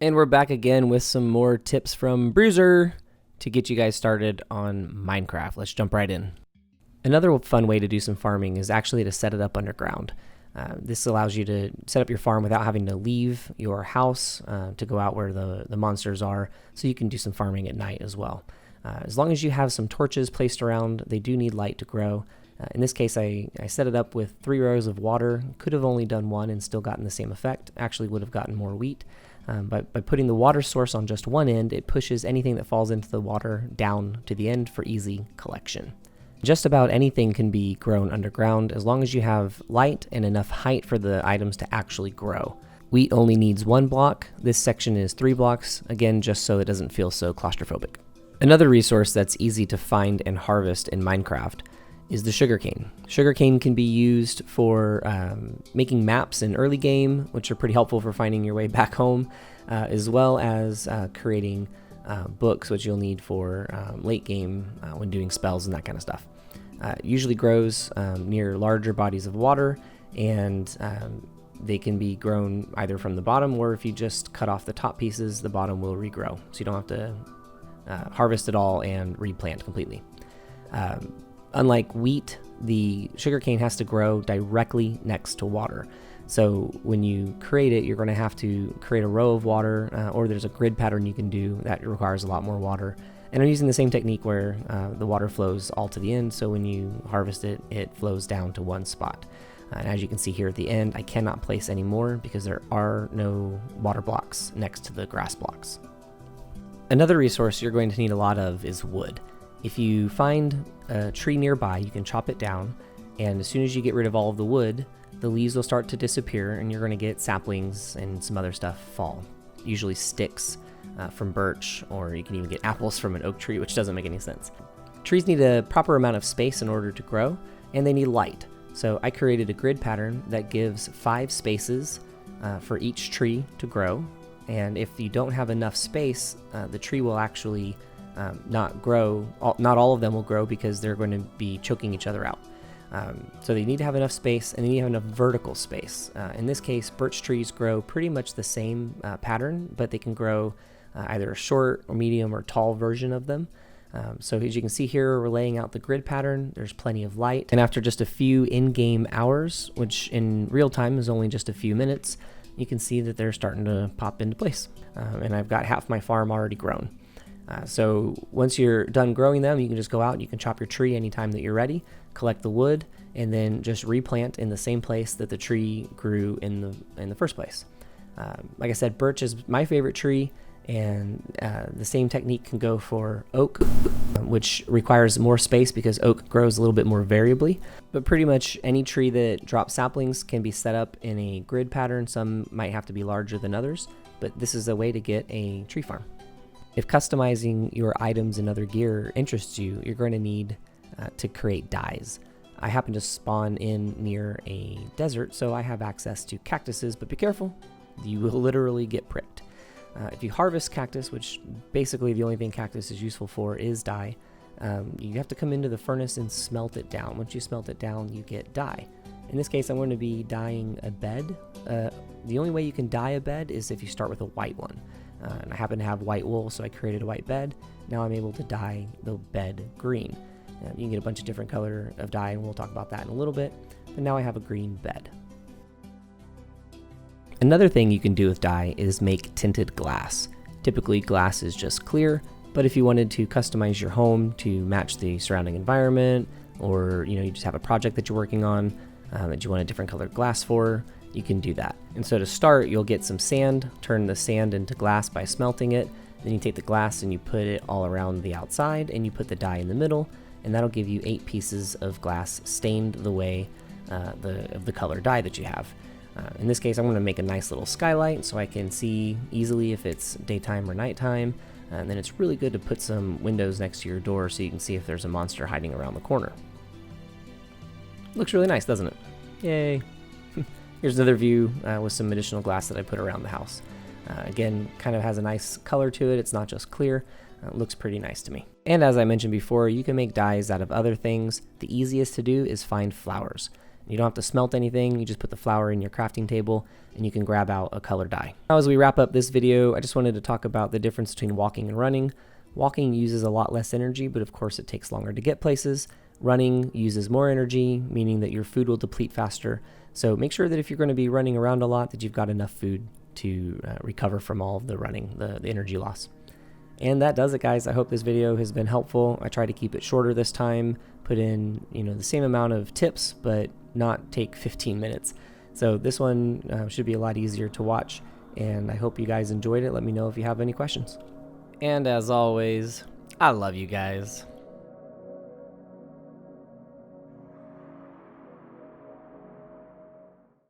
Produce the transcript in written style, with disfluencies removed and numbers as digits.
And we're back again with some more tips from Bruiser to get you guys started on Minecraft. Let's jump right in. Another fun way to do some farming is actually to set it up underground. This allows you to set up your farm without having to leave your house to go out where the monsters are, so you can do some farming at night as well. As long as you have some torches placed around, they do need light to grow. In this case, I set it up with 3 rows of water. Could have only done 1 and still gotten the same effect. Actually would have gotten more wheat. But by putting the water source on just one end, it pushes anything that falls into the water down to the end for easy collection. Just about anything can be grown underground as long as you have light and enough height for the items to actually grow. Wheat only needs 1 block. This section is 3 blocks, again just so it doesn't feel so claustrophobic. Another resource that's easy to find and harvest in Minecraft is the sugarcane. Sugarcane can be used for making maps in early game, which are pretty helpful for finding your way back home, as well as creating books, which you'll need for late game when doing spells and that kind of stuff. It usually grows near larger bodies of water, and they can be grown either from the bottom, or if you just cut off the top pieces, the bottom will regrow. So you don't have to harvest it all and replant completely. Unlike wheat, the sugarcane has to grow directly next to water. So when you create it, you're going to have to create a row of water, or there's a grid pattern you can do that requires a lot more water. And I'm using the same technique where the water flows all to the end, so when you harvest it, it flows down to one spot. And as you can see here at the end, I cannot place any more because there are no water blocks next to the grass blocks. Another resource you're going to need a lot of is wood. If you find a tree nearby, you can chop it down, and as soon as you get rid of all of the wood, the leaves will start to disappear, and you're going to get saplings and some other stuff fall. Usually sticks from birch, or you can even get apples from an oak tree, which doesn't make any sense. Trees need a proper amount of space in order to grow, and they need light. So I created a grid pattern that gives 5 spaces for each tree to grow, and if you don't have enough space, the tree will actually not grow. Not all of them will grow because they're going to be choking each other out. So they need to have enough space, and they need to have enough vertical space. In this case, birch trees grow pretty much the same pattern, but they can grow either a short or medium or tall version of them. So as you can see here, we're laying out the grid pattern. There's plenty of light, and after just a few in-game hours, which in real time is only just a few minutes, you can see that they're starting to pop into place. And I've got half my farm already grown. So once you're done growing them, you can just go out and you can chop your tree anytime that you're ready, collect the wood, and then just replant in the same place that the tree grew in the first place. Like I said, birch is my favorite tree, and the same technique can go for oak, which requires more space because oak grows a little bit more variably. But pretty much any tree that drops saplings can be set up in a grid pattern. Some might have to be larger than others, but this is a way to get a tree farm. If customizing your items and other gear interests you, you're going to need to create dyes. I happen to spawn in near a desert, so I have access to cactuses, but be careful, you will literally get pricked. If you harvest cactus, which basically the only thing cactus is useful for is dye, you have to come into the furnace and smelt it down. Once you smelt it down, you get dye. In this case, I'm going to be dyeing a bed. The only way you can dye a bed is if you start with a white one. And I happen to have white wool, so I created a white bed. Now I'm able to dye the bed green. You can get a bunch of different color of dye, and we'll talk about that in a little bit. But now I have a green bed. Another thing you can do with dye is make tinted glass. Typically glass is just clear, but if you wanted to customize your home to match the surrounding environment, or you just have a project that you're working on that you want a different colored glass for, you can do that. And so to start, you'll get some sand, turn the sand into glass by smelting it, then you take the glass and you put it all around the outside, and you put the dye in the middle, and that'll give you 8 pieces of glass stained the way of the color dye that you have. In this case, I'm going to make a nice little skylight so I can see easily if it's daytime or nighttime, and then it's really good to put some windows next to your door so you can see if there's a monster hiding around the corner. Looks really nice, doesn't it? Yay! Here's another view with some additional glass that I put around the house. Again, kind of has a nice color to it. It's not just clear. It looks pretty nice to me. And as I mentioned before, you can make dyes out of other things. The easiest to do is find flowers. You don't have to smelt anything. You just put the flour in your crafting table and you can grab out a color dye. Now, as we wrap up this video, I just wanted to talk about the difference between walking and running. Walking uses a lot less energy, but of course it takes longer to get places. Running uses more energy, meaning that your food will deplete faster. So make sure that if you're going to be running around a lot, that you've got enough food to recover from all of the running, the energy loss. And that does it, guys. I hope this video has been helpful. I tried to keep it shorter this time, put in the same amount of tips, but not take 15 minutes. So this one should be a lot easier to watch, and I hope you guys enjoyed it. Let me know if you have any questions. And as always, I love you guys.